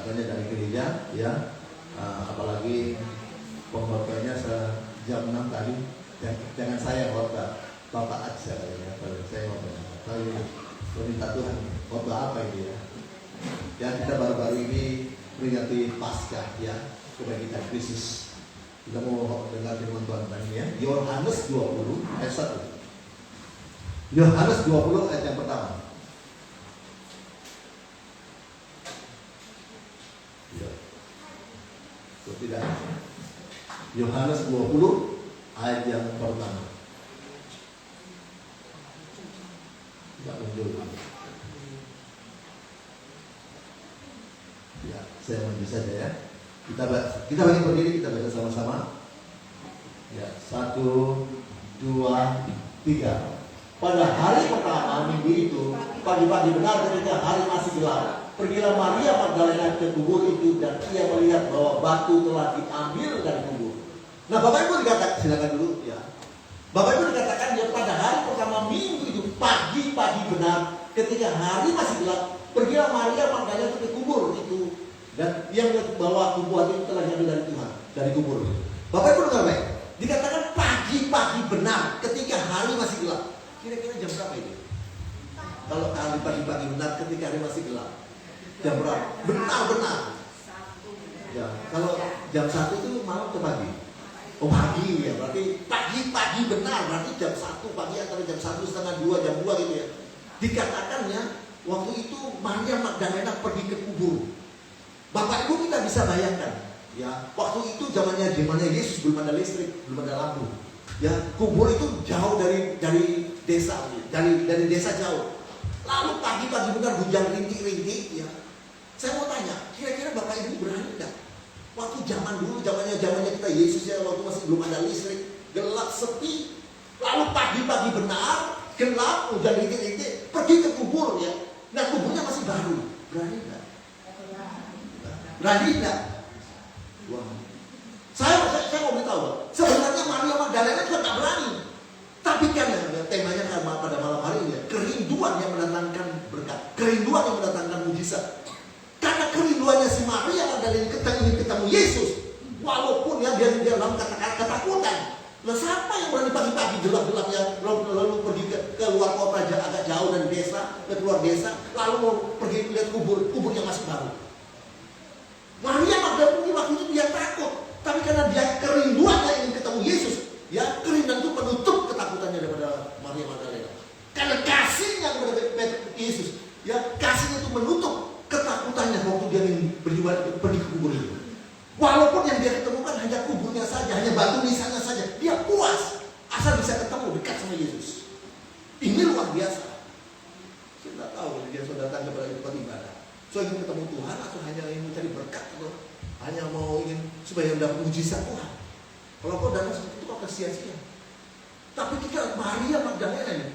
Makanya dari gereja ya, apalagi pengkhotbahnya jam 6 tadi, jangan saya khotbah, Bapak aja ya, kalau saya khotbah. Saya minta Tuhan, khotbah apa ini ya? Ya kita baru-baru ini peringati Paskah ya, supaya kita krisis. Kita mau dengar firman Tuhan tadi ya. Yohanes 20 ayat 1. Yohanes 20 ayat yang pertama. Ya. Tidak. Yohanes 20 ayat yang pertama. Tidak muncul. Ya, saya maju saja ya. Kita bagi berdiri, kita baca sama-sama. Ya, 1, 2, 3. Pada hari pertama minggu itu, pagi-pagi benar ketika hari masih gelap, pergilah Maria Magdalena ke kubur itu dan ia melihat bahwa batu telah diambil dari kubur. Nah, Bapak Ibu dikatakan, silakan dulu ya. Bapak Ibu dikatakan ya pada hari pertama minggu itu pagi-pagi benar ketika hari masih gelap, pergilah Maria Magdalena ke kubur itu dan yang bahwa kubur itu telah diambil dari Tuhan, dari kubur. Bapak Ibu dengar baik, dikatakan pagi-pagi benar ketika hari masih gelap. Kira-kira jam berapa ini? Kalau hari pagi-pagi benar ketika hari masih gelap, jam berapa? Benar-benar. Ya, kalau jam 1 itu malam atau pagi? Oh pagi ya, berarti pagi-pagi benar, berarti jam 1 pagi antara jam 1 setengah 2, jam 2 gitu ya. Dikatakannya waktu itu Maria Magdalena pergi ke kubur. Bapak Ibu kita bisa bayangkan ya, waktu itu zamannya Yesus belum ada listrik, belum ada lampu. Ya, kubur itu jauh dari desa, dari desa jauh. Lalu pagi-pagi benar hujan rintik-rintik ya. Saya mau tanya, kira-kira Bapak Ibu berani enggak? Waktu zaman dulu, zamannya kita Yesus ya, waktu masih belum ada listrik, gelap sepi. Lalu pagi-pagi benar, gelap, hujan rintik-rintik, pergi ke kubur ya. Nah, kuburnya masih baru. Berani enggak? Berani enggak? Wah. Saya mau beritahu, sebenarnya Maria Magdalena juga tak berani. Tapi kan temanya pada malam hari ini ya, kerinduan yang mendatangkan berkat, kerinduan yang mendatangkan mujizat. Karena kerinduannya si Maria Magdalena ingin ketemu Yesus, walaupun ya dia dalam ketakutan. Nah, siapa yang berani pagi-pagi gelap-gelap yang lalu pergi ke luar kota agak jauh dari desa, ke luar desa, lalu mau pergi lihat kubur yang masih baru. Maria Magdalena waktu itu dia takut, tapi karena dia kerinduannya ingin ketemu Yesus, ya kerinduan itu menutup ketakutannya daripada Maria Magdalena. Karena kasihnya kepada Yesus, ya kasihnya itu menutup ketakutannya waktu dia ingin pergi ke kubur itu. Walaupun yang dia ketemukan hanya kuburnya saja, hanya batu nisannya saja, dia puas asal bisa ketemu dekat sama Yesus. Ini luar biasa. Saya tidak tahu dia sudah datang kepada tempat ibadah. So ingin ketemu Tuhan atau hanya ingin mencari berkat atau hanya mau ingin supaya mendapat mujizat Tuhan. Kalau kau datang seperti itu kau sia-sia. Tapi kita Maria Magdalena ini,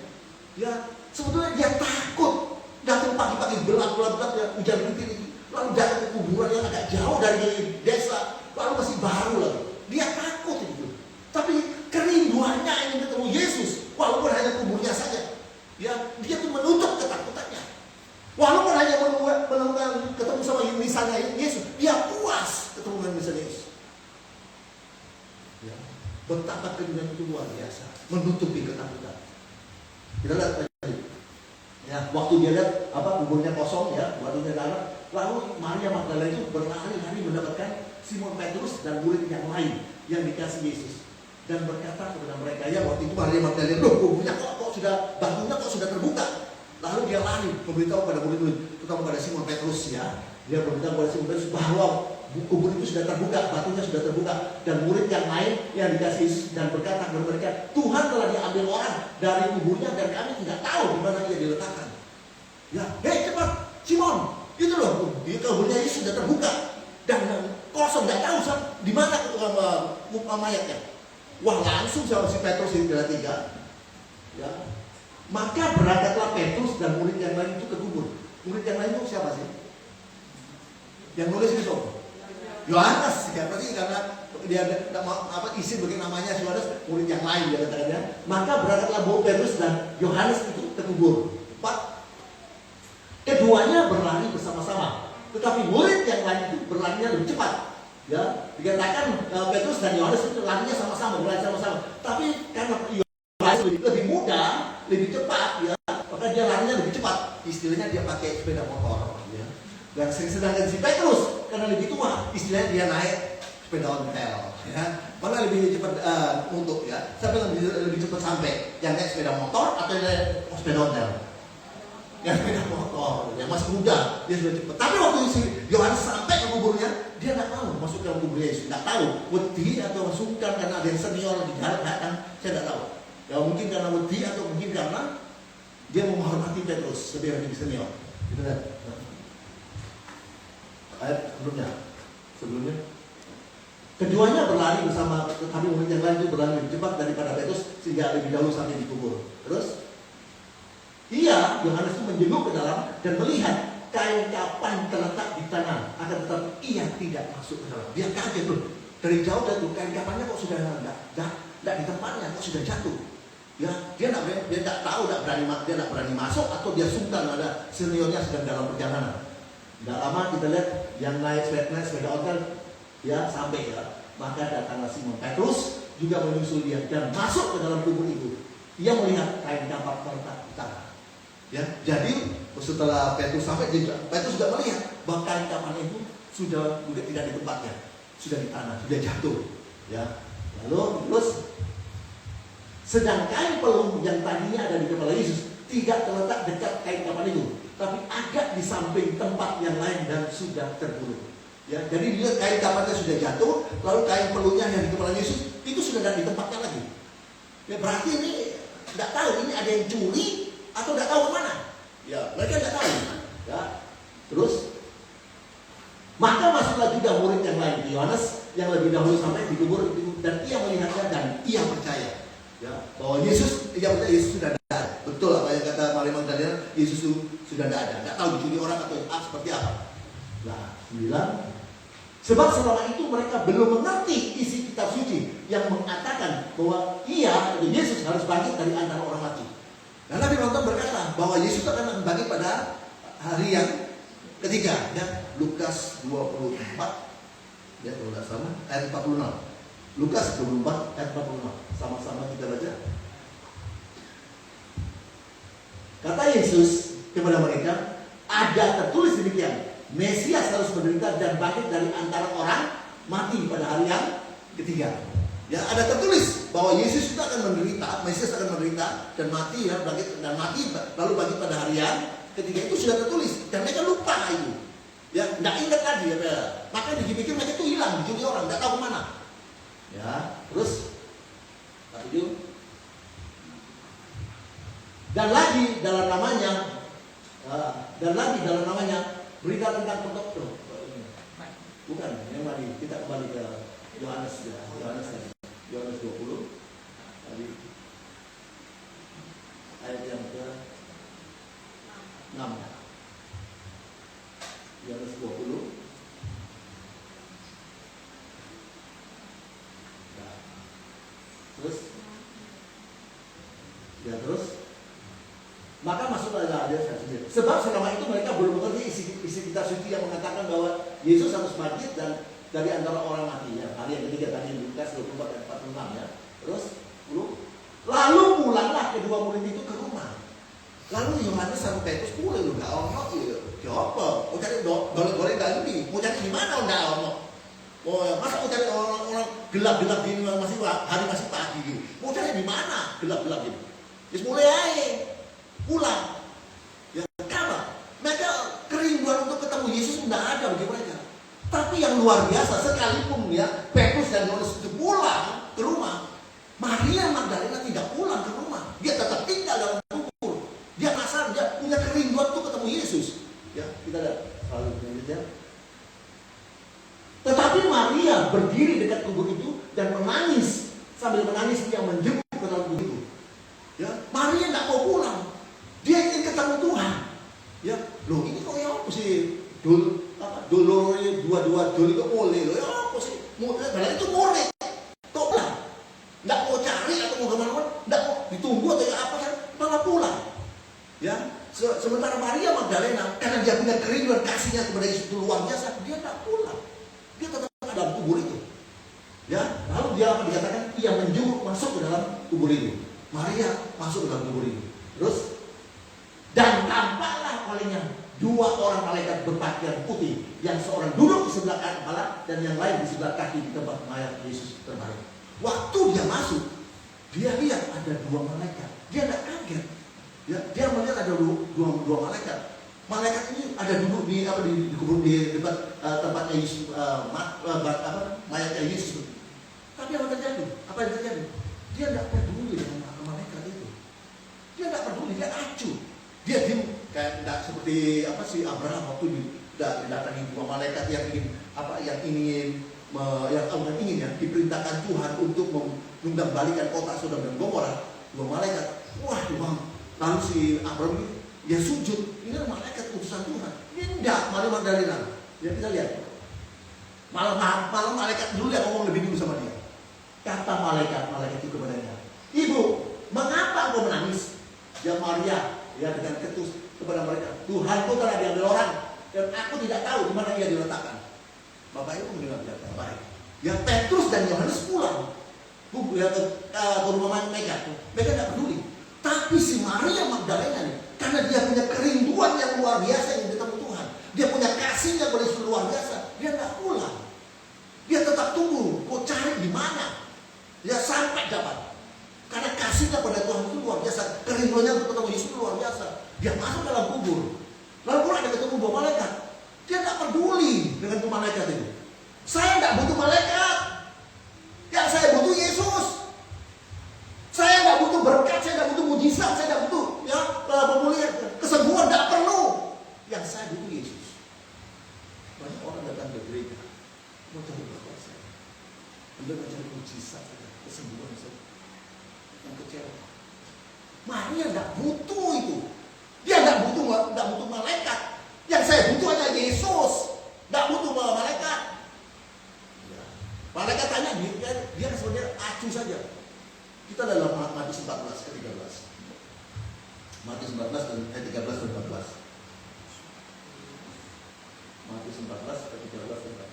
ya sebetulnya dia takut datang pagi-pagi gelap-gelap ya hujan rintik, lalu datang ke kuburan yang agak jauh dari desa, lalu masih baru lagi. Dia takut itu. Tapi kerinduannya ingin ketemu Yesus, walaupun hanya kuburnya saja, ya dia tuh menutup ketakutannya. Walaupun hanya menemukan ketemu sama misalnya Yesus, dia puas ketemu dengan misalnya Yesus. Ya, betapa kerinduan itu luar biasa, menutupi ketakutan. Kita lihat tadi, ya, waktu dia lihat kuburnya kosong ya, batunya dalam, lalu Maria Magdalena itu berlari-lari mendapatkan Simon Petrus dan murid yang lain yang dikasih Yesus dan berkata kepada mereka, ya waktu itu Maria Magdalena, kuburnya kok sudah batunya kok sudah terbuka. Lalu dia lari memberitahu pada murid-murid, terutama pada Simon Petrus ya. Dia berbicara kepada Simon Petrus bahwa kubur itu sudah terbuka, batunya sudah terbuka. Dan murid yang lain yang dikasih Yesus dan berkata kepada mereka, Tuhan telah diambil orang dari kuburnya dan kami tidak tahu di mana dia diletakkan. Ya, hei cepat, Simon, itu loh, kuburnya Yesus sudah terbuka dan kosong, tidak tahu di mana mayatnya. Wah, langsung sama si Petrus di dalam 3. Ya. Maka berangkatlah Petrus dan murid yang lain itu ke kubur. Murid yang lain itu siapa sih? Yang nulis itu Yohanes, siapa sih? Karena dia isi bagi namanya Yohanes, murid yang lain dia katakannya. Maka berangkatlah Petrus dan Yohanes itu ke kubur. 4. Keduanya berlari bersama-sama, Tetapi murid yang lain itu berlarinya lebih cepat. Ya, dikatakan Petrus dan Yohanes itu larinya sama-sama, berlari sama-sama. Tapi karena Yohanes lebih muda, lebih cepat, ya, maka dia larinya lebih cepat. Istilahnya dia pakai sepeda motor. Ya. Dan sedangkan si Petrus karena lebih tua, istilahnya dia naik sepeda ontel. Ya. Mana lebih cepat untuk ya, siapa yang lebih cepat sampai? Yang naik sepeda motor atau yang naik sepeda ontel? Yang sepeda motor, yang masih muda, dia sudah cepat. Tapi waktu si Yohanes sampai ke kuburnya, dia nggak tahu masuk ke kubur Yesus, nggak tahu wedi atau sungkan karena ada yang senior di datang, saya nggak tahu. Ya mungkin karena wedi atau mungkin karena dia menghormati Petrus sebagai senior. Gitu kan? Ayat sebelumnya. Keduanya berlari bersama, tapi murid yang lain itu berlari lebih cepat daripada Petrus sehingga lebih dahulu sampai di kubur. Terus Yohanes itu menjenguk ke dalam dan melihat kain kapan terletak di tanah, akan tetapi ia tidak masuk ke dalam. Dia kaget loh, dari jauh dan kain kapannya kok sudah tidak di tempatnya, kok sudah jatuh. Ya, dia tidak tahu, dia tidak berani masuk atau dia sungkan ada seniornya sedang dalam perjalanan. Tidak lama kita lihat yang naik sepeda ontel, ya sampai ya. Maka datanglah Simon Petrus juga menyusul dia dan masuk ke dalam kubur itu. Ia melihat kain kapan terletak di tanah. Ya, jadi setelah Petrus sampai, Petrus juga melihat bahwa kain kapan itu sudah tidak di tempatnya, sudah di tanah, sudah jatuh. Ya, lalu terus sedang kain pelung yang tadinya ada di kepala Yesus tidak terletak dekat kain kapan itu, tapi agak di samping tempat yang lain dan sudah tergulung. Ya, jadi dia kain kapannya sudah jatuh, lalu kain pelungnya yang di kepala Yesus itu sudah tidak di tempatnya lagi. Ya, berarti ini tidak tahu ini ada yang curi atau tidak tahu kemana. Ya, mereka tidak tahu. Ya, terus maka masuklah juga murid yang lain, Yohanes yang lebih dahulu sampai di kubur itu, dan ia melihatnya dan ia percaya. Ya, bahwa Yesus sudah ada. Betul apa yang kata Maria Magdalena, Yesus itu sudah tidak ada. Tidak tahu dicuri orang atau seperti apa. Nah, 9. Sebab selama itu mereka belum mengerti isi kitab suci yang mengatakan bahwa Yesus harus bangkit dari antara orang mati. Dan Nabi Muhammad berkata bahwa Yesus akan bangkit pada hari yang ketiga. Ya, Lukas 24, ya kalau tidak salah, ayat 46. Lukas 24 ayat 46. Sama-sama kita baca. Kata Yesus kepada mereka, ada tertulis demikian, Mesias harus menderita dan bangkit dari antara orang mati pada hari yang ketiga. Ya, ada tertulis bahwa Yesus itu akan menderita, Mesias akan menderita dan mati, ya, bangkit dan mati lalu bangkit pada hari yang ketiga. Itu sudah tertulis dan mereka lupa itu. Ya, tidak ingat lagi ya. Maka dipikir mereka itu hilang, dicuri orang, tidak tahu kemana. Ya, terus 7. Dan lagi dalam namanya berita tentang penutup. Bukan, yang tadi kita kembali ke Yohanes 20 tadi ayat yang ke-6. Yohanes 20. Nah, terus maka masuklah dia sendiri. Sebab selama itu mereka belum mengerti isi kitab suci yang mengatakan bahwa Yesus harus bangkit dan dari antara orang mati. Ya, hari yang ketiga tadi Lukas 24 dan 46 ya. Terus lalu pulanglah kedua murid itu ke rumah. Lalu Yohanes sama Petrus pulang loh, enggak ono ya apa? Mau cari boleh enggak ini? Mau cari di mana enggak ono? Oh, masa mau cari orang gelap-gelap gini hari masih pagi gitu. Mau cari di mana? Gelap-gelap gitu. Terus mulai aja pulang. Ya, karena mereka kerinduan untuk ketemu Yesus tidak ada bagi mereka. Tapi yang luar biasa, sekalipun ya Petrus dan Yohanes itu pulang ke rumah, Maria Magdalena tidak pulang ke rumah. Dia tetap tinggal dalam kubur. Dia penasaran, dia punya kerinduan untuk ketemu Yesus. Ya, kita lihat selalu selanjutnya. Tetapi Maria berdiri dekat kubur itu dan menangis. Sambil menangis dia menjenguk ke dalam kubur itu. Ya, Maria tidak mau pulang. Dia ingin ketemu Tuhan. Ya, loh ini kok ya apa sih? Dolornya dua-dua dol itu boleh loh. Ya apa sih? Padahal itu murid. Tolong. Tidak mau cari atau mau kemana-mana. Tidak mau ditunggu atau apa kan? Malah pulang. Ya, Sementara Maria Magdalena, karena dia punya kerinduan kasihnya kepada Yesus itu luar biasa, dia tidak pulang. Dia tetap ada dalam kubur itu. Ya, lalu dia dikatakan ia menjunguk masuk ke dalam kubur itu. Maria masuk ke dalam kubur itu. Terus, dan tampaklah olehnya 2 orang malaikat berpakaian putih, yang seorang duduk di sebelah kanan kepala dan yang lain di sebelah kaki di tempat mayat Yesus terbaring. Waktu dia masuk, dia lihat ada 2 malaikat. Dia tidak kaget. Ya, dia melihat ada dua malaikat. Malaikat ini ada duduk di kubur di dekat tempatnya Yesus, mayatnya Yesus. Tapi apa terjadi? Apa yang terjadi? Dia tidak peduli dengan malaikat itu. Dia tidak peduli, dia acuh. Dia diam kayak tidak seperti Abraham waktu didatangi 2 malaikat yang ingin diperintahkan Tuhan untuk mengembalikan kota Sodom dan Gomora. 2 malaikat, wah Tuhan. Lalu si Abraham dia sujud. Ini malaikat utusan Tuhan. Ini enggak, Maria Magdalena. Ya kita lihat. Malam malaikat dulu yang ngomong lebih dulu sama dia. Kata malaikat itu kepadanya, "Ibu, mengapa engkau menangis?" Ya Maria, ya dengan ketus kepada mereka, "Tuhanku telah diambil orang dan aku tidak tahu di mana ia diletakkan." Bapak Ibu mendengar tidak baik. Ya Petrus dan Yohanes pulang. Ke rumah mereka tidak peduli. Tapi si Maria Magdalena nih, karena dia punya kerinduan yang luar biasa yang ketemu Tuhan, dia punya kasih yang luar biasa, dia nggak pulang. Dia tetap tunggu, kok cari di mana? Ya sampai dapat. Karena kasihnya pada Tuhan itu luar biasa, kerinduannya untuk ketemu Yesus luar biasa. Dia masuk dalam kubur, lalu pulang dia ketemu 2 malaikat. Dia nggak peduli dengan 2 malaikat itu. Saya nggak butuh malaikat, yang saya butuh Yesus. Saya nggak butuh berkat, saya nggak butuh mujizat, saya nggak butuh pemulihan, kesembuhan, nggak perlu. Yang saya butuh Yesus. Banyak orang datang ke gereja mau cari berkat saya, mau cari mujizat, kesembuhan saya, yang kecewa. Maria nggak butuh itu. Dia nggak butuh malaikat. Yang saya butuh hanya Yesus. Nggak butuh malaikat. Ya. Malaikat tanya dia sebenarnya acuh saja. Kita dalam Matius 14 ke 13. Matius 14 dan 13 dan 14. Matius 14 ke 13 dan 14.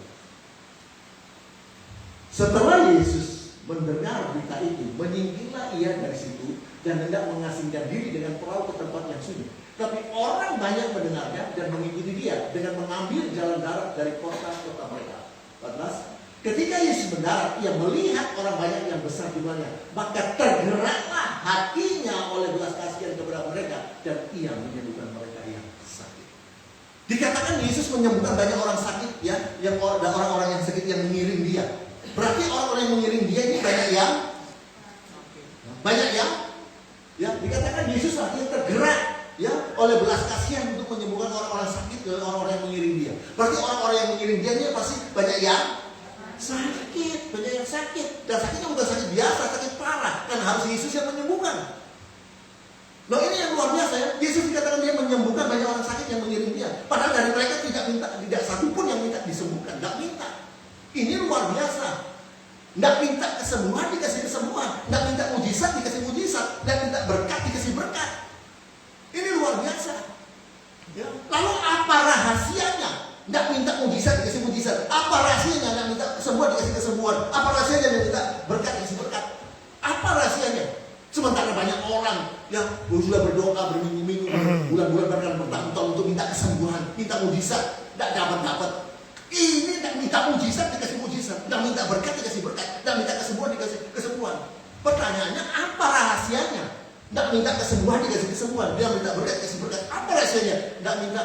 Setelah Yesus mendengar berita itu, menyingkirlah ia dari situ dan hendak mengasingkan diri dengan perahu ke tempat yang sunyi. Tapi orang banyak mendengarnya dan mengikuti dia dengan mengambil jalan darat dari kota-kota mereka. 14. Ketika Yesus mendarat, ia melihat orang banyak yang besar jumlahnya, maka tergeraklah hatinya oleh belas kasihan kepada mereka dan ia menyembuhkan mereka yang sakit. Dikatakan Yesus menyembuhkan banyak orang sakit, ya, yang orang-orang yang sakit yang mengiring dia. Berarti orang-orang yang mengiring dia ini banyak yang ya, dikatakan Yesus artinya tergerak, ya, oleh belas kasihan untuk menyembuhkan orang-orang sakit ke orang-orang yang mengiring dia. Berarti orang-orang yang mengiring dia ini pasti banyak yang sakit, banyak yang sakit. Dan sakitnya bukan sakit biasa, sakit parah. Kan harus Yesus yang menyembuhkan. Loh ini yang luar biasa ya. Yesus dikatakan dia menyembuhkan banyak orang sakit yang mengiring dia. Padahal dari mereka tidak satu pun yang minta disembuhkan. Tidak minta. Ini luar biasa. Tidak minta kesembuhan dikasih kesembuhan. Tidak minta mujizat dikasih mujizat. Tidak minta berkat dikasih berkat. Ini luar biasa. Ya. Lalu apa rahasianya? Tidak minta mujizat dikasih mujizat. Apa rahasianya? Tidak minta kesembuhan dikasih kesembuhan. Apa rahasianya? Tidak minta berkat dikasih berkat. Apa rahasianya? Sementara banyak orang yang sudah berdoa berminggu-minggu, bulan-bulan bahkan bertahun-tahun untuk minta kesembuhan, minta mujizat, tidak dapat. Ini tidak minta mujizat dikasih mujizat, tidak minta berkat dikasih berkat, tidak minta kesembuhan dikasih kesembuhan. Pertanyaannya apa rahasianya? Tidak minta kesembuhan dikasih kesembuhan, dia minta berkat dikasih berkat. Apa rahasianya? Tidak minta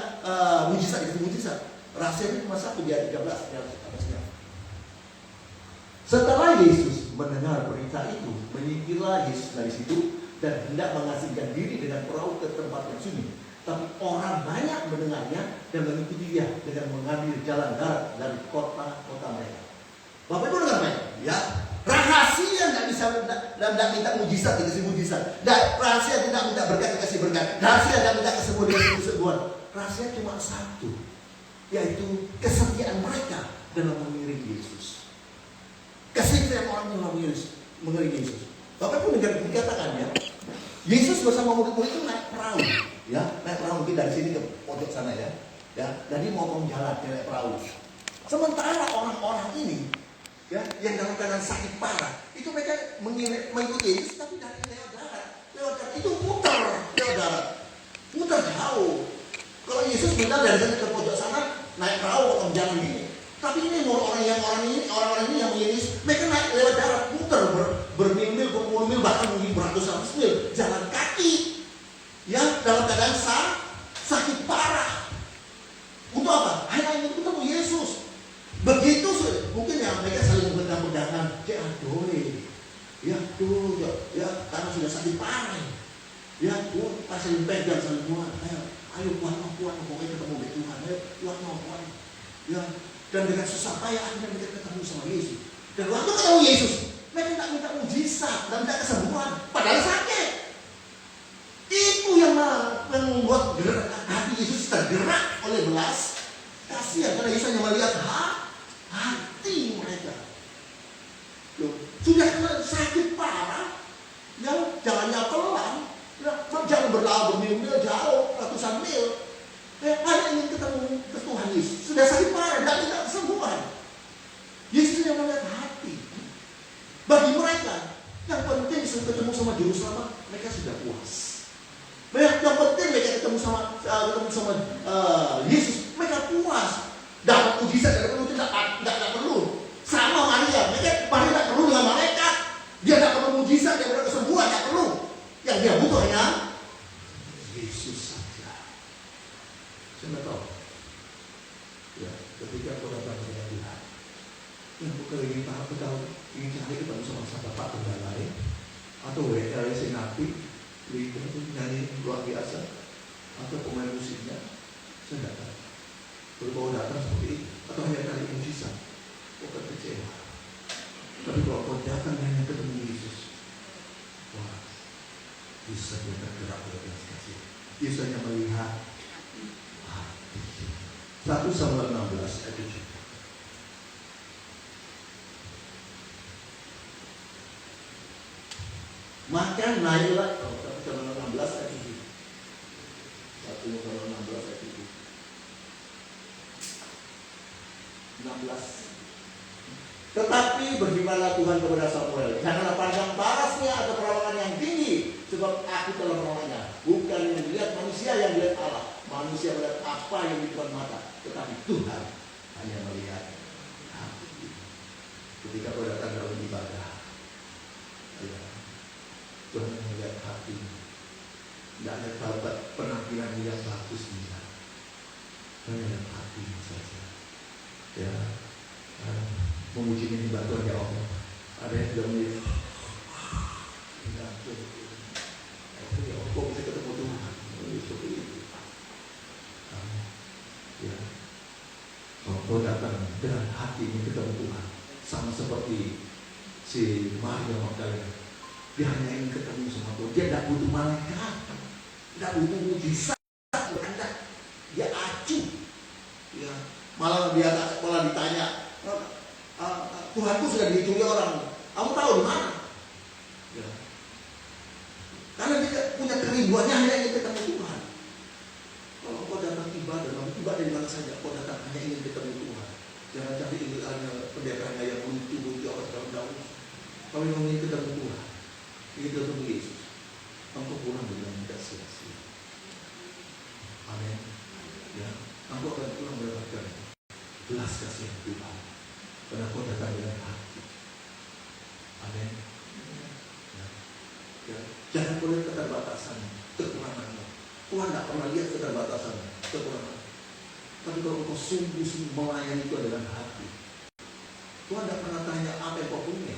mujizat dikasih mujizat. Rahasianya cuma satu, dia 13. Setelah Yesus mendengar berita itu, menyingkirlah Yesus dari situ dan hendak mengasingkan diri dengan perahu ke tempat yang sunyi. Tapi orang banyak mendengarnya dan mengikuti dia dengan mengambil jalan darat dari kota-kota mereka. Bapak Ibu dengar baik, ya? Rahasia tidak bisa, tidak minta mujizat dikasih mujizat. Rahasia tidak minta berkat dikasih berkat. Rahasia tidak minta kesembuhan dikasih kesembuhan. Rahasia cuma satu, yaitu kesetiaan mereka dalam mengiring Yesus. Kesetiaan orang yang mengiring Yesus. Bapak pun dikatakan ya, Yesus bersama murid-murid itu naik perahu, ya, naik perahu mungkin dari sini ke pojok sana ya. Jadi motong jalan naik perahu. Sementara orang-orang ini, ya, yang dalam keadaan sakit parah, itu mereka mengikuti Yesus, tapi dari lewat darat itu lewat darat, muter jauh. Kalau Yesus bilang dari sana ke pojok sana naik perahu potong jalan ini, tapi ini orang-orang ini yang mengiris, mereka naik lewat darat, muter bermil-mil, berpuluh mil, bahkan mungkin beratus-ratus mil jalan kaki, ya, dalam keadaan sakit parah. Untuk apa? Hanya ingin ketemu Yesus. Begitu mungkin ya mereka saling pegang-pegangan, ya tuh, ya, karena sudah sakit parah, ya, saling pegang, saling buat, ayo kuat, pokoknya ketemu Tuhan, ayo kuat, ya. Dan dengan susah payah akhirnya mereka ketemu sama Yesus. Dan waktu ketemu Yesus, mereka tidak minta mujizat dan tidak kesembuhan, padahal sakit. Itu yang membuat hati Yesus tergerak oleh belas kasihan, karena Yesus hanya melihat hati mereka. Loh, sudah sakit parah, ya, jalannya pelan, ya, jangan bermil-mil jauh, ratusan mil. Hanya ingin ketemu ke Tuhan Yesus. Sudah sakit parah, tidak kesembuhan. Yesus yang melihat hati. Bagi mereka, yang penting ketemu sama Juru Selamat, mereka sudah puas. Yang penting mereka ketemu sama Yesus, mereka puas. Dapat mujizat, tidak perlu. Sama Maria, Maria tidak perlu dengan malaikat. Dia tidak perlu mujizat, dia perlu kesembuhan, tidak perlu. Yang dia butuh hanya Yesus saja. Saya tahu, ya, ketika kau datang kepada Tuhan, yang bukan ingin tahu, ingin cari ketemu sama Bapak Tunggal lain, atau WLC Nabi, itu nyanyi luar biasa, atau pemain musiknya, saya tidak tahu. Kalau kau datang seperti itu, atau hanya kali mujizat, kau akan kecewa. Tapi kalau kau datang hanya ketemu Yesus, wah, bisa dia tergerak oleh kasih. Yesus hanya melihat 1 Samuel 16 ayat 7. Maka naiklah 1 Samuel 16 ayat 7. 1 Samuel 16 ayat 7. 16. Tetapi berfirmanlah Tuhan kepada Samuel, janganlah pandang parasnya atau perawakan yang tinggi, sebab aku telah menolongnya. Bukan yang dilihat manusia, yang dilihat Allah. Manusia melihat apa yang di depan mata, tetapi Tuhan hanya melihat hati. Ketika kau datang dalam ibadah, ya, Tuhan melihat hati. Tidak ada taubat penampilan yang bagus, tidak. Tuhan melihat hati saja. Ya, memuji ini bantuan ya Allah. Ada yang sudah melihat. Itu ya Allah, kok bisa ketemu Tuhan? Seperti itu. Ya, kalau kau datang dengan hati ini ketemu Tuhan, sama seperti si Maria Magdalena, dia hanya ingin ketemu sama Tuhan. Dia tidak butuh malaikat, tidak butuh mujizat, dia acuh. Ya, malah ditanya, Tuhanku sudah dicuri orang, kamu tahu di mana? Ya. Karena dia punya kerinduannya hanya ingin ketemu Tuhan. Kalau kau datang ibadah, ibadah di mana saja, kau datang hanya ingin ketemu Tuhan. Jangan cari pendekarnya yang lucu-lucu atau daun. Kalau ingin ketemu Tuhan, ingin ketemu Yesus, engkau pulang dengan tidak sia-sia. Amin. Ya, engkau akan pulang mendapatkan belas kasihan Tuhan. Karena kau datang dengan hati. Amin. Ya. Jangan boleh keterbatasan, kekuranganmu. Tuhan tidak pernah lihat keterbatasan, kekurangan. Tapi kalau kau sungguh-sungguh melayani itu dengan hati, Tuhan tidak pernah tanya apa yang kau punya.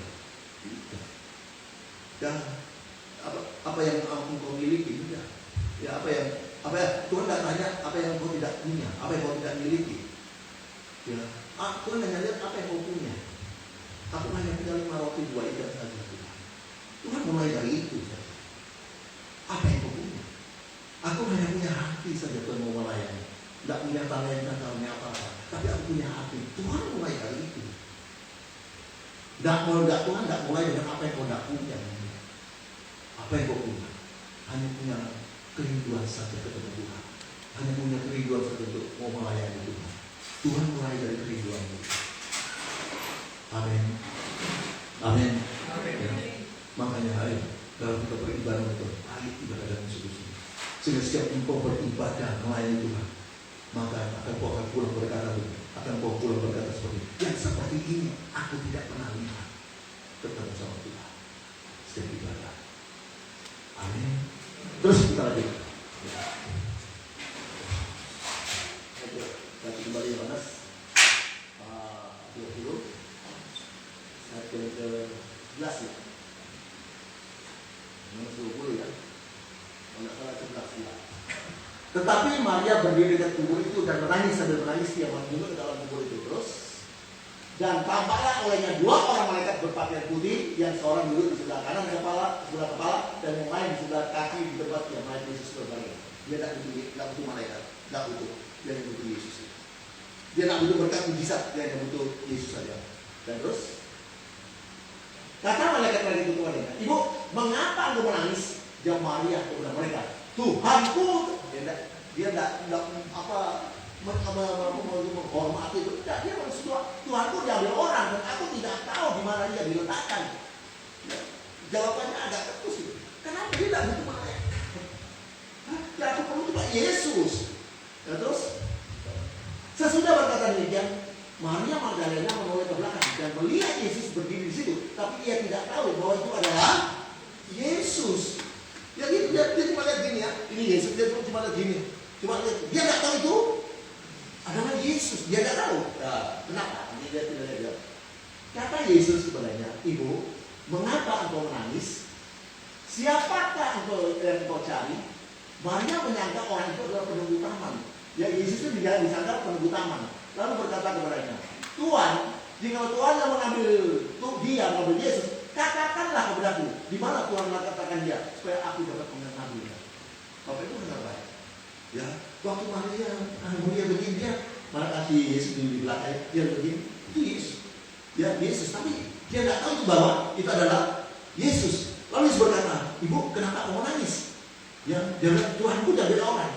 Dan apa yang kau miliki, tidak. Ya, Tuhan tidak tanya apa yang kau tidak punya, apa yang kau tidak miliki. Ya, Tuhan hanya lihat apa yang kau punya. Aku hanya punya 5 roti 2 ikan saja. Tuhan mulai dari itu saja. Apa yang kau punya? Aku hanya punya hati saja Tuhan mau melayani. Tidak punya talenta, tidak punya apa-apa. Tapi aku punya hati. Tuhan mulai dari itu. Tuhan tidak mulai dengan apa yang kau tidak punya. Apa yang kau punya? hanya punya kerinduan saja ketemu Tuhan, hanya punya kerinduan saja untuk mau melayani Tuhan. Tuhan mulai dari kerinduan itu. Amin. Amin. Ya. Makanya ayo dalam kita beribadah itu, ayo ibadah dan solusi. Sehingga setiap engkau beribadah melayani Tuhan, maka engkau akan pulang berkata, yang seperti ini aku tidak pernah lihat ketemu sama Tuhan. Setiap ibadah. Amin. Terus kita lanjut. Kita kembali Yohanes 20 ayat ke-11 ya. Yohanes 20 ya. Kalau tidak salah 11 ya. Tetapi Maria berdiri dekat kubur itu dan menangis sambil menangis dia masuk ke dalam kubur itu terus. Dan tampaklah olehnya dua orang malaikat berpakaian putih, yang seorang duduk di sebelah kanan sebelah kepala, dan yang lain di sebelah kaki di tempat yang malaikat Yesus berbaring. Dia tidak butuh malaikat, tidak butuh. Dia yang butuh Yesus. Dia tidak butuh berkat mujizat, dia yang butuh Yesus saja. Dan terus kata malaikat-malaikat itu kepadanya, Ibu, mengapa engkau menangis? Jawab Maria kepada mereka, Tuhanku. Dia tidak menghormati itu. Tidak, dia maksudnya Tuhanku diambil orang dan aku tidak tahu di mana dia diletakkan. Ya, jawabannya agak ketus itu. Kenapa dia tidak butuh malaikat? Ya aku perlu cuma Yesus. Ya, terus sesudah berkata demikian, Maria Magdalena menoleh ke belakang dan melihat Yesus berdiri di situ, tapi ia tidak tahu bahwa itu adalah Yesus. Ya dia cuma lihat gini ya, ini Yesus, dia cuma lihat gini, cuma lihat, dia nggak tahu itu adalah Yesus, dia nggak tahu. Nah, kenapa? Dia tidak lihat. Kata Yesus kepadanya, Ibu, mengapa engkau menangis? Siapakah yang engkau cari? Maria menyangka orang itu adalah penunggu taman. Ya Yesus itu disangka penunggu taman. Lalu berkata kepadanya, Tuhan, jika Tuhan yang mengambil mengambil Yesus, katakanlah kepadaku, di mana Tuhan mengatakan dia, supaya aku dapat mengenalinya. Bapak itu benar baik. Ya, waktu Maria begini dia, malah kasih Yesus di belakang, dia begini, itu Yesus. Ya Yesus, tapi dia tidak tahu itu bahwa itu adalah Yesus. Lalu Yesus berkata, Ibu, kenapa kamu menangis? Ya, dia bilang, Tuhanku tidak beda orang.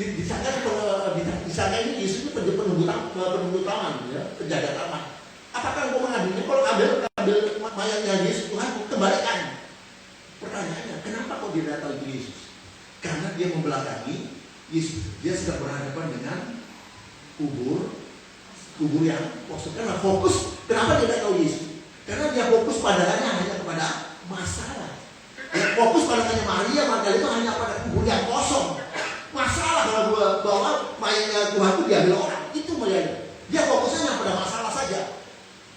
Disangka ini Yesus itu penunggu taman, ya, penjaga taman. Apakah engkau mengambilnya? Kalau ambil mayatnya Yesus, Tuhan kembalikan. Pertanyaannya, kenapa kok dia tidak tahu itu Yesus? Karena dia membelakangi Yesus. Dia sedang berhadapan dengan kubur yang kosong. Karena fokus, kenapa dia tidak tahu Yesus? Karena dia fokus pandangannya hanya kepada masalah. Dia fokus pandangannya Maria Magdalena hanya pada kubur yang kosong. Masalah bahwa mayatnya Tuhan itu diambil orang, itu melihatnya. Dia fokusnya pada masalah saja.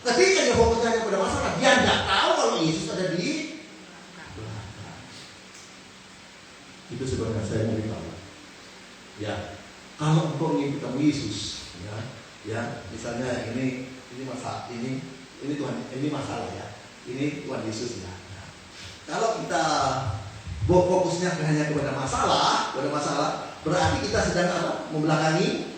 Ketika dia fokusnya pada masalah, dia tidak tahu kalau Yesus ada di belakang. Itu sebenarnya saya beritahu. Ya, kalau engkau ingin ketemu Yesus, ya, misalnya ini masalah, ini Tuhan, ini masalah ya, ini Tuhan Yesus ya. Kalau kita fokusnya hanya kepada masalah, berarti kita sedang apa? Membelakangi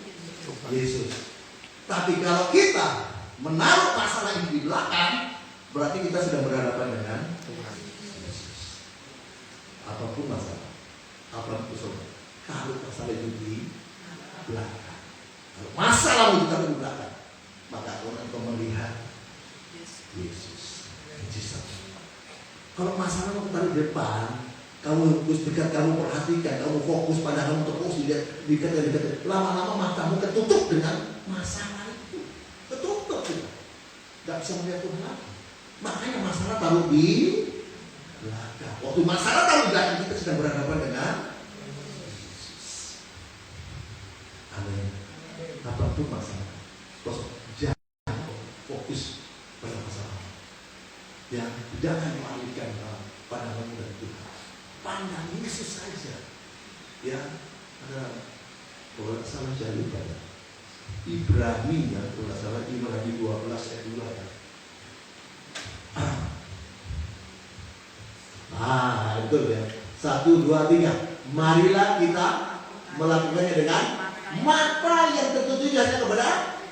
Yesus. Tapi kalau kita menaruh masalah ini di belakang, berarti kita sedang berhadapan dengan Yesus. Apapun masalah, apapun masalah, kalau masalah itu di belakang, kalau masalah itu di belakang, maka orang akan melihat Yesus. Kalau masalah itu taruh di depan, kamu fokus dekat, kamu perhatikan, kamu fokus pada kamu terus dekat. Lama-lama matamu ketutup dengan masalah itu, ketutup juga, nggak bisa melihat Tuhan lagi. Makanya masalah taruh di belakang. Waktu masalah taruh di belakang, kita sedang berhadapan dengan Yesus. Amin. Apapun masalah, jangan fokus pada masalah. Ya, jangan mengalihkan pandanganmu dari Tuhan. Pandang Yesus saja. Ya, ada kalau tidak salah saya lupa ya. Ibrani ya, kalau tidak salah Ibrani 12 ayat 2 ya. Itu ya. 1, 2, 3. Marilah kita melakukannya dengan mata yang tertuju hanya kepada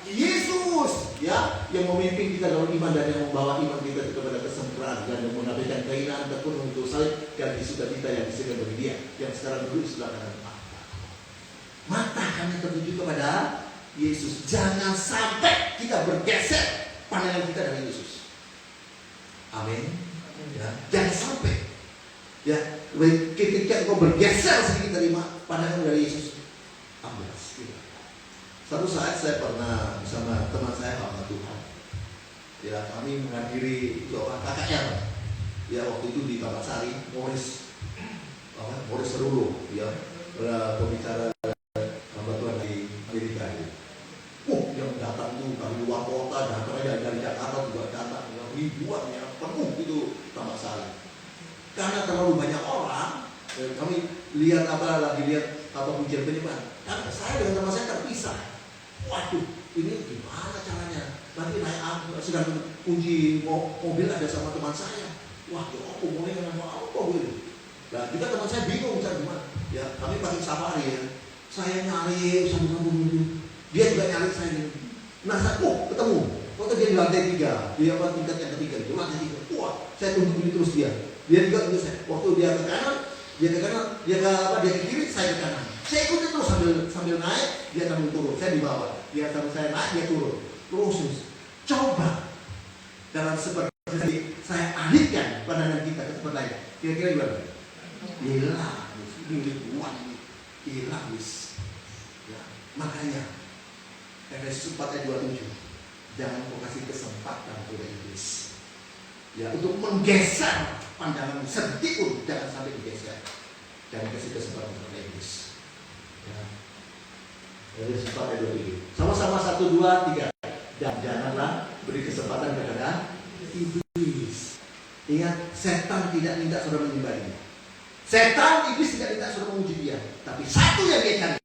Yesus. Ya, yang memimpin kita dalam iman dan yang membawa iman kita kepada kesempurnaan dan mengabaikan keinginan ataupun untuk salib dan sukacita yang disediakan bagi Dia yang sekarang duduk di sebelah kanan mata. Mata kami tertuju kepada Yesus. Jangan sampai kita bergeser pandangan kita dari Yesus. Amin. Ya, jangan sampai. Ya, ketika kau bergeser sedikit dari pandangan dari Yesus, amblas. Gitu. Satu saat saya pernah bersama teman saya hamba Tuhan. Ya, kami menghadiri doa KKR. Ya, waktu itu di Taman Sari, Morris Serulo, ya, pembicara hamba Tuhan di Amerika itu. Yang datang itu dari luar kota, datang dari Jakarta juga datang, ribuan yang penuh itu Taman Sari. Karena terlalu banyak orang, kami lihat pujian penyembahan. Karena saya dengan teman saya terpisah. Waduh, ini gimana caranya? Nanti naik sedang kunci mobil ada sama teman saya. Wah, aku mulai dengan apa gitu. Nah, kita teman saya bingung cara gimana. Ya, kami pakai safari ya. Saya nyari sambung-sambung. Dia juga nyari saya ini. Nah, ketemu. Waktu dia di lantai 3, dia tingkat yang ketiga, di lantai 3. Wah, saya tunggu terus dia. Dia juga tunggu saya. Waktu dia ke kanan, dia ke kiri, saya ke kanan. Saya ikuti terus sambil naik, dia sambil turun. Saya di bawah. Dia sambil saya naik, dia turun. Terus coba dalam seperti saya alihkan pandangan kita ke tempat lain. Kira-kira gimana? Hilang, ini kuat, hilang wis. Ya, makanya Efesus 4 ayat 27. Jangan kau kasih kesempatan kepada iblis. Ya, untuk menggeser pandangan sedikit pun jangan sampai digeser. Jangan kasih kesempatan kepada iblis. Ya. Efesus 4 ayat 27. Sama-sama 1, 2, 3. Dan janganlah beri kesempatan kepada iblis. Ingat, setan tidak minta saudara menyembah dia. Setan, iblis tidak minta saudara memuji dia. Tapi satu yang dia cari.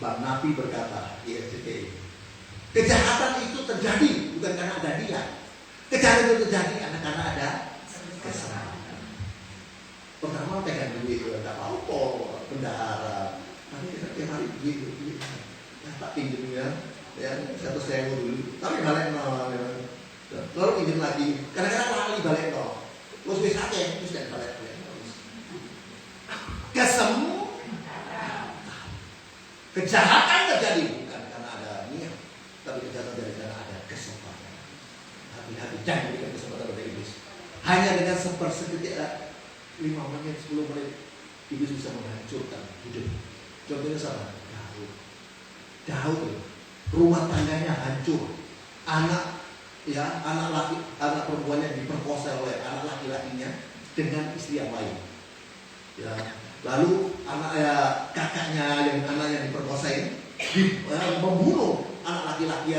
Bang Nabi berkata di RCTI, kejahatan itu terjadi bukan karena ada dia. Kejahatan itu terjadi karena ada kesalahan. Pertama pegang duit, tidak apa-apa, bendahara. Tapi kita tiap hari duit. Tak pinjam ya, 100.000 dulu. Tapi balik nol. Lalu pinjam lagi. Kadang-kadang lali balik nol. Terus bisa aja, terus dan balik. Kejahatan terjadi bukan karena ada niat, tapi kejahatan terjadi karena ada kesempatan. Hati-hati, jangan berikan kesempatan pada iblis. Hanya dengan sepersedetik 5 menit, 10 menit, iblis bisa menghancurkan hidup. Contohnya sama, Daud, rumah tangganya hancur, anak perempuannya diperkosa oleh anak laki-lakinya dengan istri yang lain. Ya, lalu kakaknya yang diperkosain membunuh anak laki-laki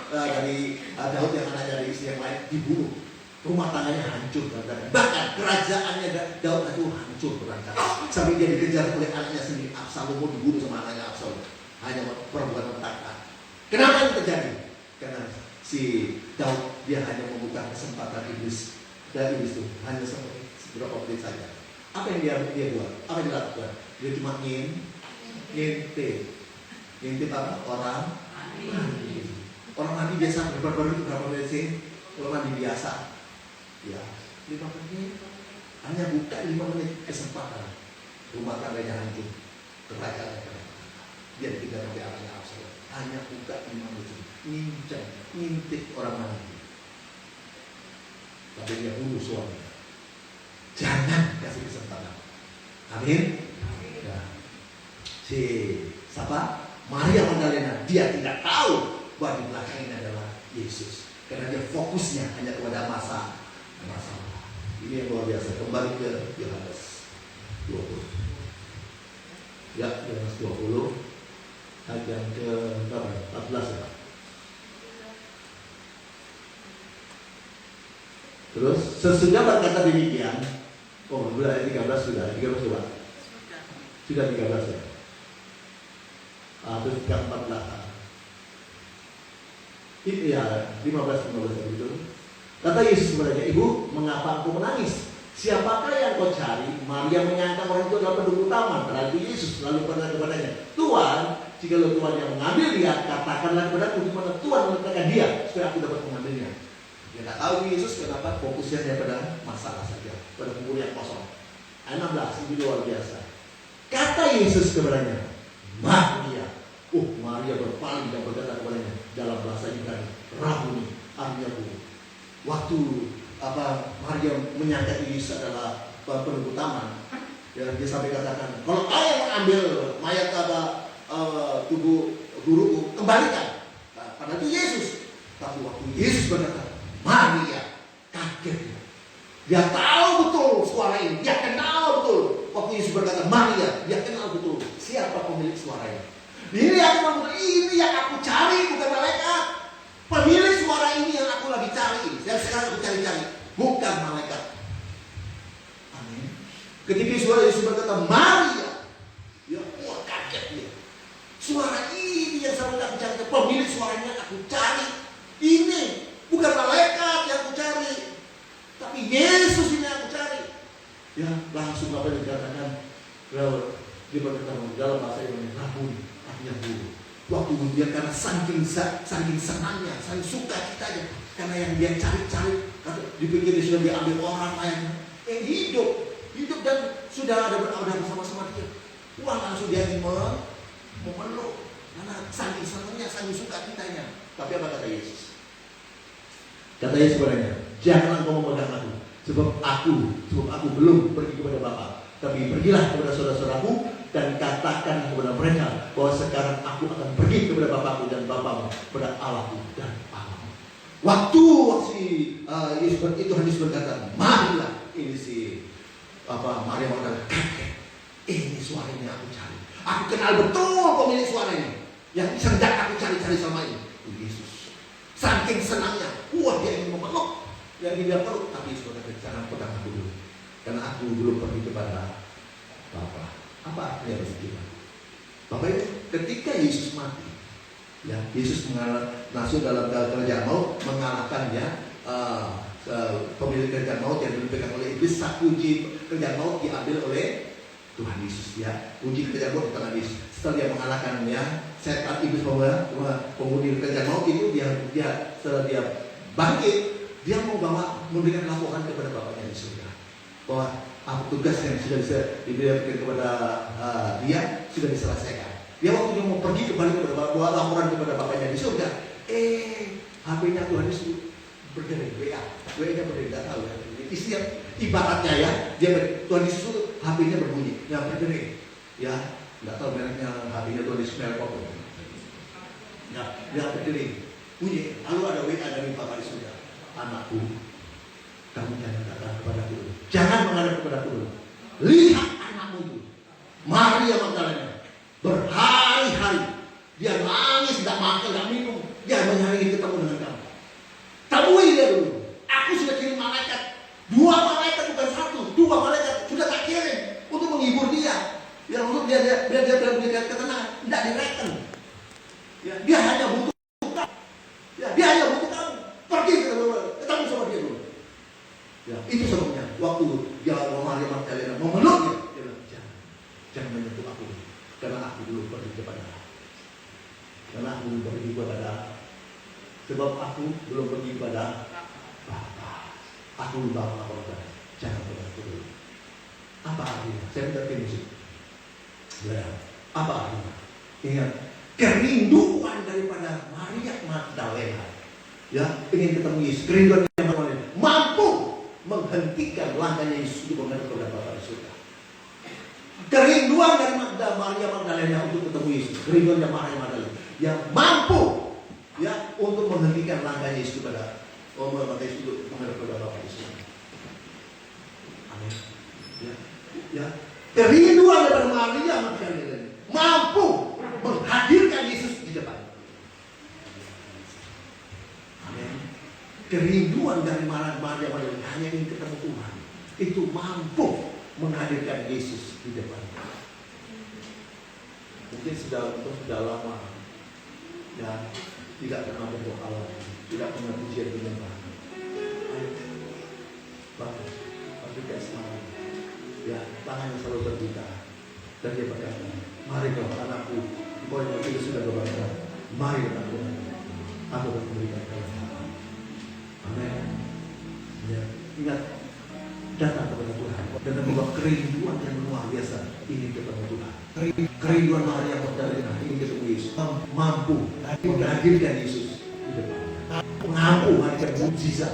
dari Daud yang anak dari istri yang lain, dibunuh. Rumah tangganya hancur, bahkan kerajaannya Daud itu hancur berantakan sampai dia dikejar oleh anaknya sendiri Absalom, dibunuh sama anaknya Absalom. Hanya perbuatan takkan. Kenapa itu terjadi? Karena si Daud dia hanya membuka kesempatan iblis, dan iblis itu hanya seperti beberapa menit saja. Apa yang dia buat? Apa yang dia lakukan? Dia cuma ngintip apa? Orang mandi biasa berapa menit sih? Orang mandi biasa, ya 5 menit. Hanya buka 5 menit kesempatan, rumah tangganya hancur, kerajaannya dia tidak oleh anaknya Absalom. Hanya buka 5 menit, ngintip orang mandi. Tapi dia bunuh suaminya. Jangan kasih kesempatan. Amin. Ya. Siapa? Maria Magdalena. Dia tidak tahu bahwa di belakang ini adalah Yesus. Karena dia fokusnya hanya kepada masa. Ini yang luar biasa. Kembali ke Yohanes 20. Ya, Yohanes 20. Ayat yang ke-14 ya. Terus sesudah berkata demikian, ayat 13 sudah, 13 coba. Sudah 13 ya. Terus 14. Itu ya 15 itu. Kata Yesus kepadanya, Ibu, mengapa aku menangis? Siapakah yang kau cari? Maria menyangka orang itu adalah penduduk taman. Berarti Yesus lalu berkata kepadanya, Tuhan, Jika Tuhan yang mengambil dia, katakanlah kepada aku, dimana Tuhan meletakkan dia, supaya aku dapat mengambilnya. Dia tak tahu Yesus kenapa fokusnya pada masalah saja, pada kubur yang kosong. Ayat 16, ini luar biasa. Kata Yesus kepadanya, Maria. Maria berpaling dan berkata kepadanya dalam bahasa Ibrani, Rabuni, artinya guru. Waktu Maria menyangka Yesus adalah penunggu taman, ya, dia sampai katakan, kalau ayah mengambil mayat tubuh guruku, kembalikan. Karena itu Yesus. Tapi waktu Yesus berkata, Maria, kaget dia. Dia tahu betul suara ini, dia kenal betul. Waktu Yesus berkata Maria, dia kenal betul siapa pemilik suara ini. Ini yang aku cari, bukan malaikat. Pemilik suara ini yang aku lagi cari. Yang sekarang aku cari-cari, bukan malaikat. Amin. Ketika suara Yesus berkata Maria, ya kaget dia. Suara ini yang selalu aku cari, pemilik suaranya aku cari. Ini bukan malaikat yang aku cari, tapi Yesus ini yang aku cari. Ya, langsung apa yang dikatakan, dia berkata dalam bahasa Yunani, Rabuni, artinya guru. Waktu dia karena saking senangnya, saking suka citanya, karena yang dia cari-cari, dipikir dia sudah diambil orang lainnya, hidup dan sudah ada bersama-sama dia. Langsung dia memeluk, karena saking senangnya, saking suka citanya. Tapi apa kata Yesus? Kata Yesus kepadanya, janganlah kau memegang aku, sebab aku belum pergi kepada Bapa. Tapi pergilah kepada saudara-saudaraku dan katakan kepada mereka bahwa sekarang aku akan pergi kepada Bapakku dan Bapamu, kepada Allahku dan Allahmu. Waktu Yesus berkata, marilah, ini Maria Magdalena kaget. Ini suaranya aku cari. Aku kenal betul pemilik suara ini, yang sedang aku cari-cari selama ini. Yesus. Saking senangnya, dia ingin memeluk, yang dia peluk, tapi Yesus berkata, jangan pegang aku dulu, karena aku belum pergi kepada Bapa. Apa artinya begitu? Bapak Ibu, ketika Yesus mati, ya, Yesus masuk dalam kerajaan maut, mengalahkan pemilik kerajaan maut yang dipegang oleh iblis. Kunci kerajaan maut diambil oleh Tuhan Yesus, ya. Kunci kerajaan maut di tangan Yesus. Setelah dia mengalahkan setan iblis penghuni kerajaan maut itu, setelah dia bangkit, dia mau memberikan laporan kepada Bapaknya di surga bahwa tugas yang sudah diberikan kepada dia sudah diselesaikan. Dia waktu dia mau pergi kembali kepada laporan kepada Bapaknya di surga, HP-nya Tuhan Yesus berdering, WA-nya berdering, tidak tahu ya. Istilah ibaratnya ya, Tuhan Yesus itu HP-nya berbunyi, yang berdering, ya, tidak tahu mereknya HP-nya Tuhan Yesus merek apa. Ya, dia berdering, bunyi. Lalu ada WA dari Bapak di surga, anakku, kamu jangan datang kepadaku dulu. Jangan menghadap kepadaku dulu. Lihat anakmu itu, Maria Magdalena. Berhari-hari dia nangis, tidak makan, tidak minum. Dia ingin ketemu dengan kamu. Temui dia dulu. Aku sudah kirim malaikat. 2 malaikat, bukan 1, 2 malaikat sudah tak kirim untuk menghibur dia. Yang untuk dia berikan ketenangan. Tidak direken. Ya, dia hanya butuh kamu. Ya, dia hanya butuh kamu. Pergi ketemu sama dia dulu. Ya, itu sebabnya waktu dia Maria Magdalena memeluknya, dia bilang, jangan menyentuh aku, karena aku belum pergi kepada sebab aku belum pergi kepada Bapa. Aku belum bawa apa-apa. Jangan pegang aku dulu. Apa artinya? Saya minta musik. Ya, apa artinya? Ingat, kerinduan daripada Maria Magdalena, ya, ingin ketemu Yesus. Kerinduan yang mampu menghentikan langkahnya Yesus untuk menghadap kepada Bapa di surga. Kerinduan dari Maria Magdalena untuk ketemu Yesus, kerinduan dari Maria Magdalena yang mampu, ya, untuk menghentikan langkahnya Yesus kepada menghadap kepada Bapa di surga. Amin. Ya. Kerinduan dari Maria Magdalena mampu menghadirkan Yesus di depan. Amin. Kerinduan dari Maria Magdalena hanya ingin ketemu Tuhan, itu mampu menghadirkan Yesus di depan. Mungkin sudah lama, ya, tidak pernah berdoa lagi, tidak pernah pujian menyembah. Ayo, bagus, berikan semangat. Ya, tangannya selalu terbuka dan dia berkata, mari kau anakku, Poin itu sudah berkata, mari datang Tuhan, aku akan memberikan kalian. Amin. Ya, ingat, datang kepada Tuhan dan membawa kerinduan yang luar biasa ingin ketemu Tuhan. Kerinduan Maria Magdalena ingin ketemu Yesus, mampu menghadirkan Yesus di depan, mampu menghadirkan mujizat.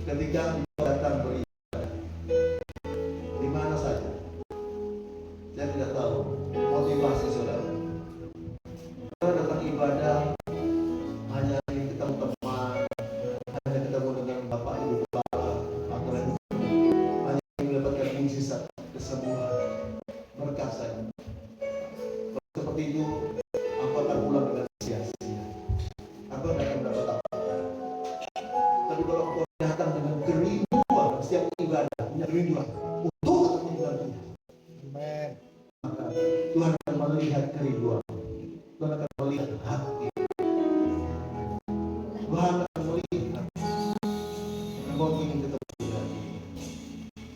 Ketika datang beribadah di mana saja, saya tidak tahu motivasi saudara. Saudara datang ibadah hanya ingin ketemu teman, hanya ketemu dengan bapak ibu kepala, atau hanya ingin mendapatkan mujizat, kesembuhan, berkat saja. Seperti itu, aku akan pulang dengan sia-sia. Aku akan mendapat apa? Tapi kalau aku datang dengan kerinduan, setiap ibadah punya kerinduan untuk ketemu dengan Tuhan. Amen. Maka Tuhan akan melihat kerinduan. Tuhan akan melihat hati. Tuhan akan melihat engkau ingin ketemu dengan Dia.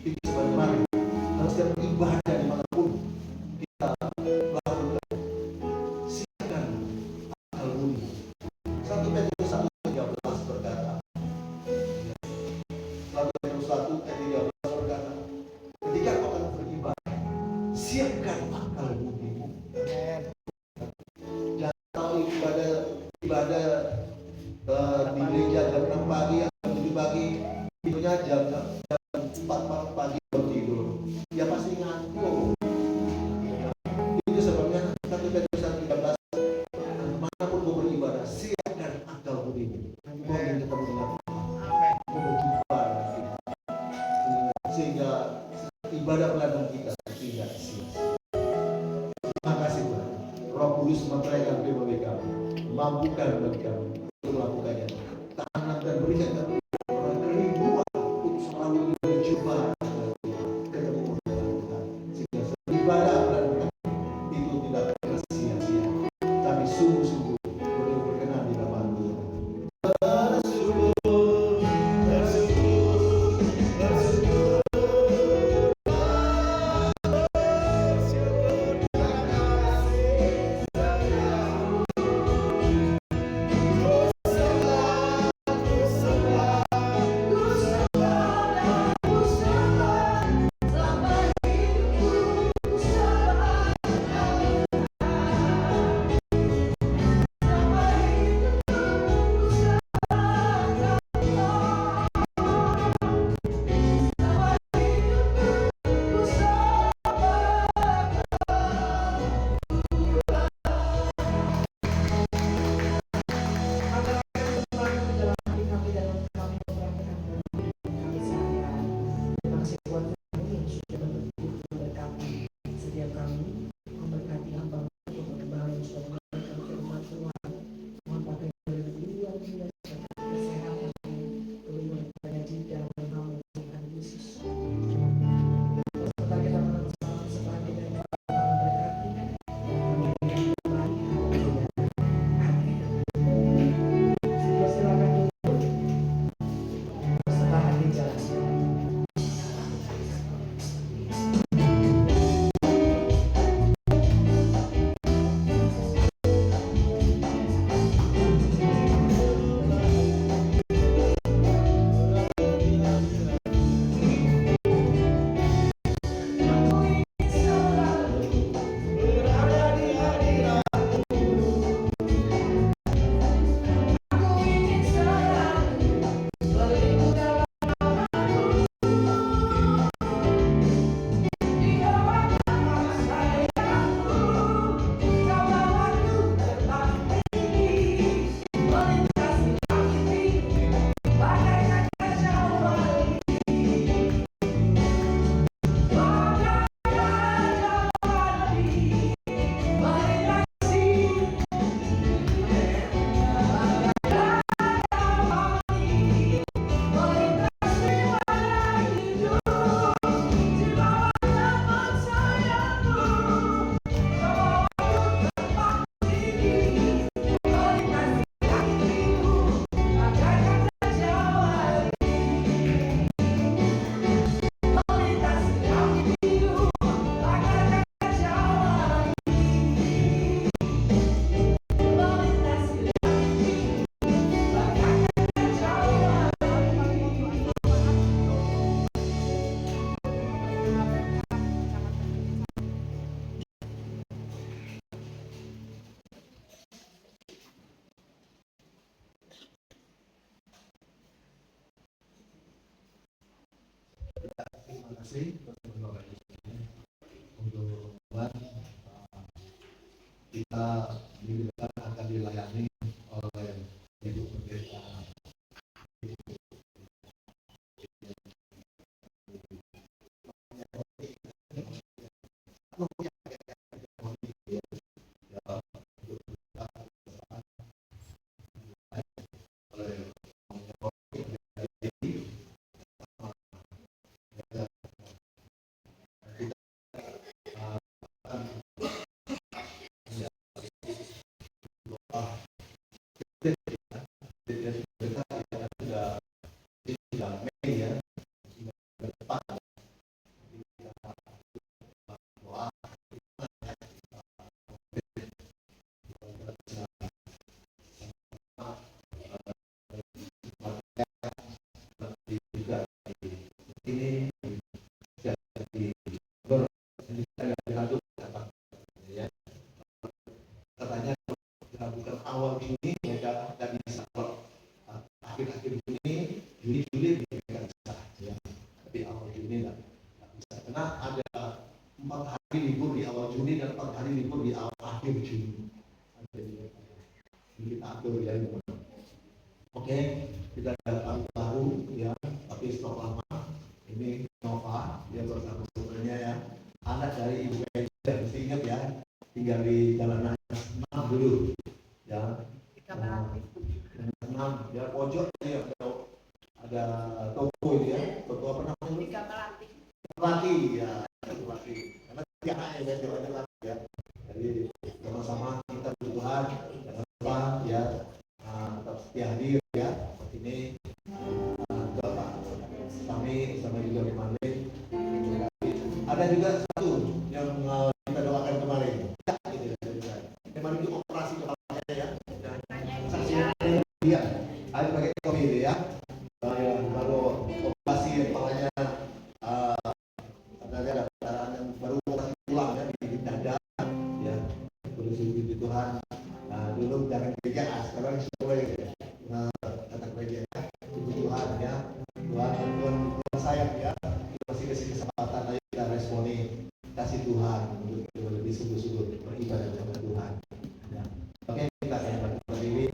Itu sebagaimana dalam setiap ibadah dimanapun kita lakukan, siapkan akal budi. 1 Petrus 1:13 berkata, 1 Petrus 1:13 berkata, ketika kau akan beribadah, siapkan akal budimu. Jangan tahu ibadah di gereja jam 6 pagi atau 7 pagi, tidurnya jam 4 pagi baru tidur. Ya pasti ngantuk. Itu sebabnya 1 Petrus 1:13, manapun kau beribadah, siapkan akal budimu. Kau ingin ketemu dengan Tuhan. Kau berjumpa dengan kita. Sehingga ibadah pelayanan kita tidak sia-sia. Terima kasih Tuhan. Roh Kudus mencurahkan firman kami, mampukan bagi kami untuk melakukannya. Tanam dan berikan kami kerinduan untuk selalu berjumpa dengan Tuhan, ketemu dengan Tuhan. Sehingga ibadah pelayanan kami itu tidak pernah sia-sia, tapi sungguh-sungguh berkenan di hadapan Tuhan. kasih Bapak Ibu untuk membuat kita di depan akan dilayani oleh Ibu Pendeta. Awal Juni mereka tidak bisa, akhir-akhir Juni, Juli mereka bisa, ya. Tapi awal Juni tidak bisa, karena ada 4 hari libur di awal Juni dan 4 hari libur di akhir Juni. Jadi kita atur ya. Oke, kita ada tamu baru ya, tapi stok lama. Ini Nova, dia bersama saudaranya ya. Anak dari Ibu Eda, mesti ingat ya, tinggal di Jalan Nasional dulu. Ya, ya pojok ya, ada toko ini ya, toko apa namanya? Melati ya, Melati. Karena tiap hari ya, Melati ya. Jadi sama-sama kita berdoa, sama ya, tetap setia hadir ya. Ini Bapak kami sama juga Malik. Ada juga satu yang kita doakan kemarin. Kemarin itu operasi kepalanya ya. Iya, ada pakai COVID ya. Kalau operasi kepalanya ada darah yang baru operasi tulang ya di dada ya. Puji Tuhan. Dulu jangan kerja, sekarang boleh kata kerja ya. Puji Tuhan ya. Tuhan sayang ya. Masih kasih kesempatan ayo kita responi kasih Tuhan untuk lebih sungguh-sungguh beribadah kepada Tuhan. Ya. Oke, kita akan berdiri.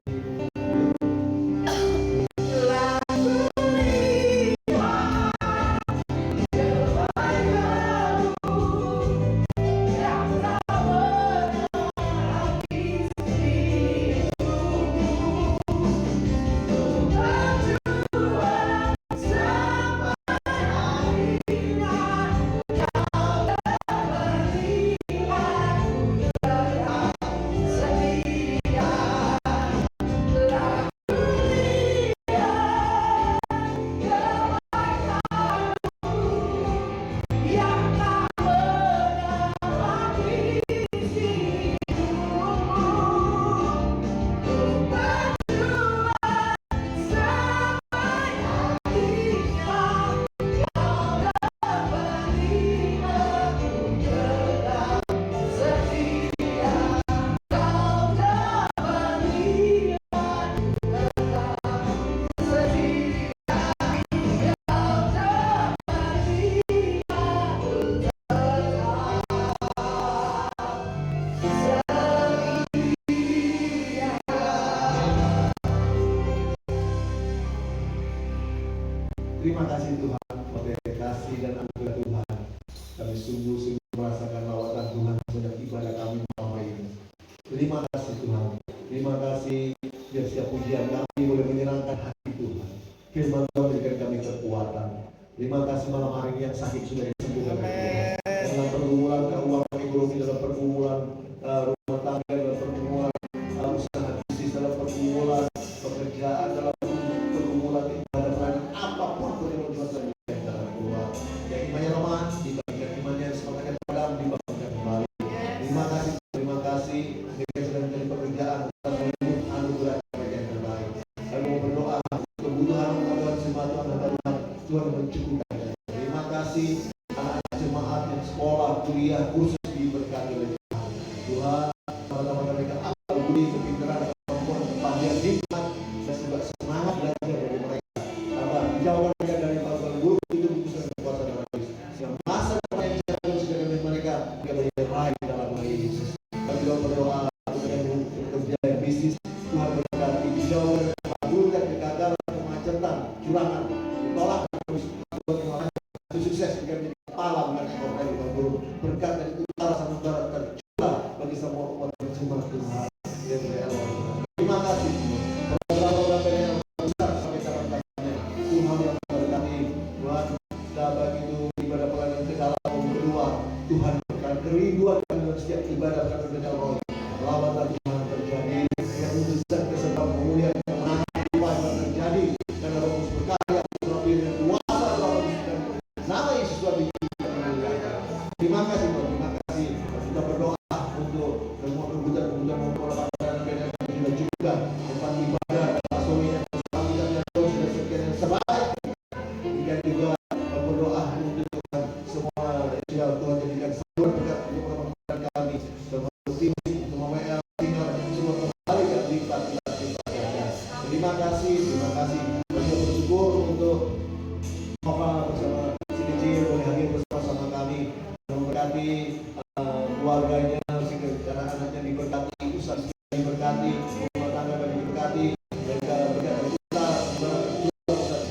Terima kasih Tuhan, pada kasih dan anugerah Tuhan. Kami sungguh-sungguh merasakan lawatan Tuhan sejak ibadah kami malam ini. Terima kasih Tuhan. Terima kasih biar setiap pujian kami boleh menyenangkan hati Tuhan. Firman Tuhan berikan kami kekuatan. Terima kasih malam hari ini yang sakit sudah disembuhkan. Dalam pergumulan keuangan ekonomi, dalam pergumulan rumah tangga, dalam pergumulan usaha bisnis, dalam pergumulan pekerjaan, dalam pergumulan ibadah, apapun boleh berbuat dalam keluar. Yang imannya lemah, dibangkitkan imannya, semangatnya padam, dibangkitkan kembali. Terima kasih. Mereka sedang mencari pekerjaan, anugerah mereka yang terbaik. Kami mau berdoa kebutuhan Tuhan semua Tuhan mencukupkan. Terima kasih anak-anak jemaat yang sekolah, kuliah, kursus diberkati oleh Tuhan. Tuhan, teman-teman mereka akal budi, kepintaran, kemampuan, kepandaian, hikmat, dan juga semangat belajar dari mereka. Apa? Dijauhkan mereka dari hal-hal buruk itu bukan kekuasaan Roh Kudus. raih dalam nama Yesus. Kami berdoa dengan pekerjaan bisnis, Tuhan berkati, dijauhkan dari keburukan, kegagalan, kemacetan, curangan, ditolak terus sukses dengan menjadi kepala bukan ekor dari burung. Berkat dari utara sampai barat tercurah bagi semua umat berjemaat Tuhan. Terima kasih Tuhan. Program-program yang besar sampai dalam tangannya. Tuhan yang memberkati. Tuhan sudah begitu ibadah pelayanan ke dalam kedua. Tuhan akan kerinduan dalam setiap ibadah karena dengan roh. Lawatan Tuhan terjadi. Yang besar kesempatan pemulihan kemenangan Tuhan terjadi. Karena Roh Kudus berkarya tetapi dengan kuasa dalam nama Yesus Tuhan dimuliakan. Terima kasih Tuhan. Terima kasih. Kita berdoa untuk semua kebutuhan memperoleh juga tempat ibadah dan pastori yang bersangkutan yang terus sudah sekian yang terbaik. Dan juga berdoa untuk Tuhan semua yang Tuhan jadikan saluran berkat untuk teman-teman kami, termasuk tim semua yang tinggal semua kembali ke lipat. Terima kasih. Kami bersyukur untuk Bapak bersama Siti Jil boleh hadir bersama kami, memberkati keluarganya, anak-anaknya diberkati, usaha diberkati, rumah tangga diberkati, mereka berkati kita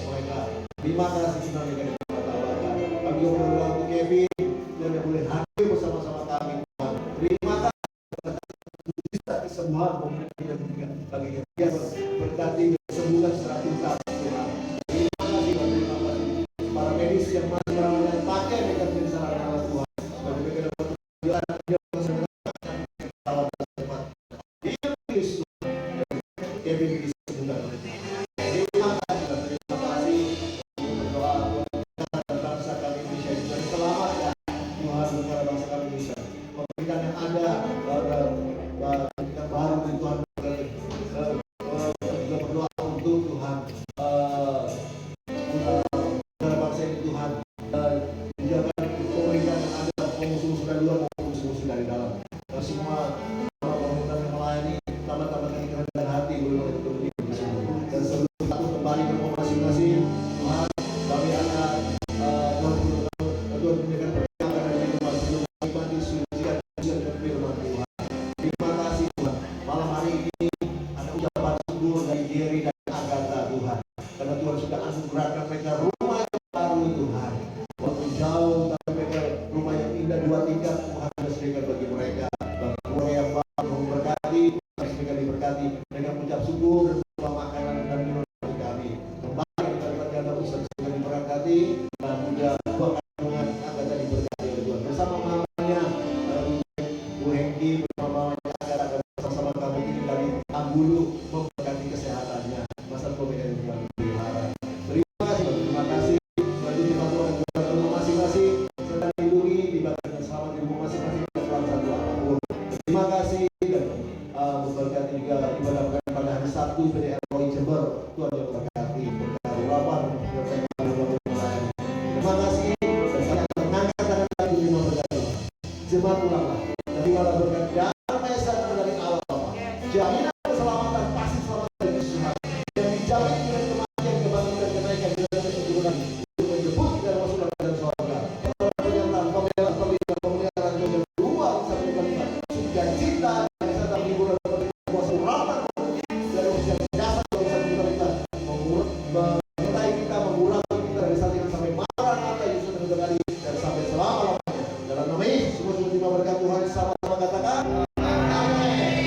mereka. Terima kasih sudah memberikan kata-kata. Kami berdoa untuk Kevin dan yang boleh hadir bersama-sama kami. Terima kasih atas kesembuhan pemerintah yang bagi dia berkati kesembuhan secara tuntas Tuhan. Terima kasih para medis yang masih merawat pakai mereka menjadi sarana Tuhan. Bagi mereka dapat berjalan dia merawat cepat. Kevin disembuhkan. Terima kasih berdoa dan bangsa kami Indonesia juga diselamatkan. Tuhan berkata bangsa kami Indonesia pemerintahan yang ada yang baru dari Tuhan juga berdoa untuk Tuhan negara bangsa ini Tuhan dijaga pemerintahan yang ada musuh-musuh dari luar maupun musuh-musuh dari dalam semua pemerintahan yang melayani tambah-tambah kerendahan hati dan sebelum aku kembali ke rumah masing-masing Tuhan kami akan Tuhan berikan perjalanan dari rumah sebelum kami mati sucikan dan firman Tuhan. Terima kasih Tuhan. Malam hari ini ada ucapan syukur dari Jerry dan Agatha Tuhan karena Tuhan sudah anugerahkan mereka rumah yang baru Tuhan. Walaupun jauh tapi mereka rumah yang indah 2 tingkat Tuhan sudah sediakan bagi mereka. Bagi yang baru memberkati mereka diberkati, mereka mengucap syukur dan makanan dan minuman bagi kami. Kembali kita lipat ganda usaha juga diberkati dan juga buah kandungan akan diberkati oleh Tuhan. Bersama mamanya Bu Hengki, bersama mamanya akan bersama kami ini dari Ambulu memberkati kesehatannya. Masa COVID yang Tuhan pelihara. Terima kasih bagi kita Tuhan juga rumah masing-masing serta dilindungi, dibagikan selamat di rumah masing-masing dan selamat satu apapun. Terima kasih dan memberkati juga ibadah pada hari Sabtu PDR Roy Jember. Tuhan yang berkati berkati lapar terima kasih dan kami akan mengangkat tangan kami untuk memberkati jemaat ulanglah dari malam berkat damai sejahtera dari awal Bapak. Jaminan keselamatan pasti selamat dari Tuhan yang dijamin dengan kematian kebangkitan kenaikan dan keturunan untuk menjemput kita masuk dalam surga. Pernyataan pemeliharaan dan ruang sampai kalimat sudah cinta dan serta hiburan kuasa urapan dari usia dasar dari satu kita mengurangi kita mengurangi kita dari saat yang sampai marah kata Yesus dan kembali dan sampai selama-lamanya dalam nama Yesus semua terima berkat Tuhan sama-sama katakan amin.